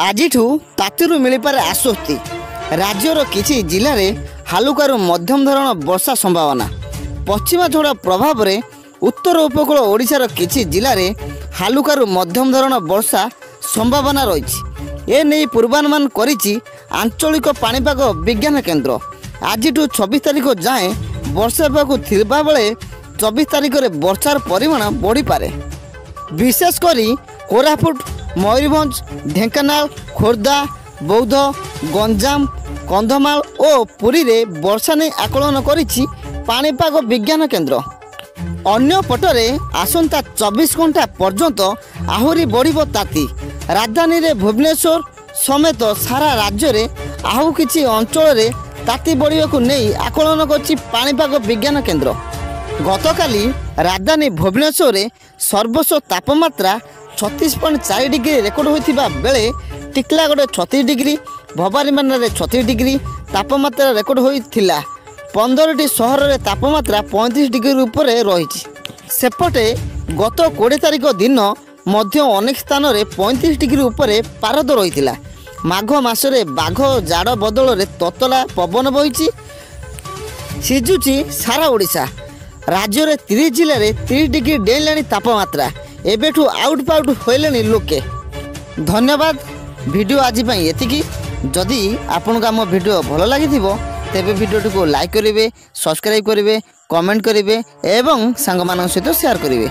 ଆଜିଠୁ ତାତିରୁ ମିଳିପାରେ ଆଶ୍ୱସ୍ତି। ରାଜ୍ୟର କିଛି ଜିଲ୍ଲାରେ ହାଲୁକାରୁ ମଧ୍ୟମ ଧରଣ ବର୍ଷା ସମ୍ଭାବନା। ପଶ୍ଚିମା ଝଡ଼ ପ୍ରଭାବରେ ଉତ୍ତର ଉପକୂଳ ଓଡ଼ିଶାର କିଛି ଜିଲ୍ଲାରେ ହାଲୁକାରୁ ମଧ୍ୟମ ଧରଣ ବର୍ଷା ସମ୍ଭାବନା ରହିଛି। ଏନେଇ ପୂର୍ବାନୁମାନ କରିଛି ଆଞ୍ଚଳିକ ପାଣିପାଗ ବିଜ୍ଞାନ କେନ୍ଦ୍ର। ଆଜିଠୁ 26 ତାରିଖ ଯାଏଁ ବର୍ଷା ହେବାକୁ ଥିବା ବେଳେ 24 ତାରିଖରେ ବର୍ଷାର ପରିମାଣ ବଢ଼ିପାରେ। ବିଶେଷ କରି କୋରାପୁଟ, ମୟୂରଭଞ୍ଜ, ଢେଙ୍କାନାଳ, ଖୋର୍ଦ୍ଧା, ବୌଦ୍ଧ, ଗଞ୍ଜାମ, କନ୍ଧମାଳ ଓ ପୁରୀରେ ବର୍ଷା ନେଇ ଆକଳନ କରିଛି ପାଣିପାଗ ବିଜ୍ଞାନ କେନ୍ଦ୍ର। ଅନ୍ୟପଟରେ ଆସନ୍ତା 24 ଘଣ୍ଟା ପର୍ଯ୍ୟନ୍ତ ଆହୁରି ବଢ଼ିବ ତାତି। ରାଜଧାନୀରେ ଭୁବନେଶ୍ୱର ସମେତ ସାରା ରାଜ୍ୟରେ ଆଉ କିଛି ଅଞ୍ଚଳରେ ତାତି ବଢ଼ିବାକୁ ନେଇ ଆକଳନ କରିଛି ପାଣିପାଗ ବିଜ୍ଞାନ କେନ୍ଦ୍ର। ଗତକାଲି ରାଜଧାନୀ ଭୁବନେଶ୍ୱରରେ ସର୍ବୋଚ୍ଚ ତାପମାତ୍ରା 36.4 ଡିଗ୍ରୀ ରେକର୍ଡ ହୋଇଥିବା ବେଳେ ଟିଟିଲାଗଡ଼ 36 ଡିଗ୍ରୀ, ଭବାନୀପାଟଣାରେ 36 ଡିଗ୍ରୀ ତାପମାତ୍ରା ରେକର୍ଡ ହୋଇଥିଲା। 15ଟି ସହରରେ ତାପମାତ୍ରା 35 ଡିଗ୍ରୀ ଉପରେ ରହିଛି। ସେପଟେ ଗତ 20 ତାରିଖ ଦିନ ମଧ୍ୟ ଅନେକ ସ୍ଥାନରେ 35 ଡିଗ୍ରୀ ଉପରେ ପାରଦ ରହିଥିଲା। ମାଘ ମାସରେ ବାଘ ଜାଡ଼ ବଦଳରେ ତତଲା ପବନ ବହିଛି। ସିଝୁଛି ସାରା ଓଡ଼ିଶା। ରାଜ୍ୟରେ 30 ଜିଲ୍ଲାରେ 30 ଡିଗ୍ରୀ ଡେଇଁଲାଣି ତାପମାତ୍ରା। ଏବେଠୁ ଆଉଟ୍ ପାଉଟ୍ ହୋଇଲେଣି ଲୋକେ। ଧନ୍ୟବାଦ। ଭିଡ଼ିଓ ଆଜି ପାଇଁ ଏତିକି। ଯଦି ଆପଣଙ୍କୁ ଆମ ଭିଡ଼ିଓ ଭଲ ଲାଗିଥିବ ତେବେ ଭିଡ଼ିଓଟିକୁ ଲାଇକ୍ କରିବେ, ସବସ୍କ୍ରାଇବ୍ କରିବେ, କମେଣ୍ଟ କରିବେ ଏବଂ ସାଙ୍ଗମାନଙ୍କ ସହିତ ସେୟାର କରିବେ।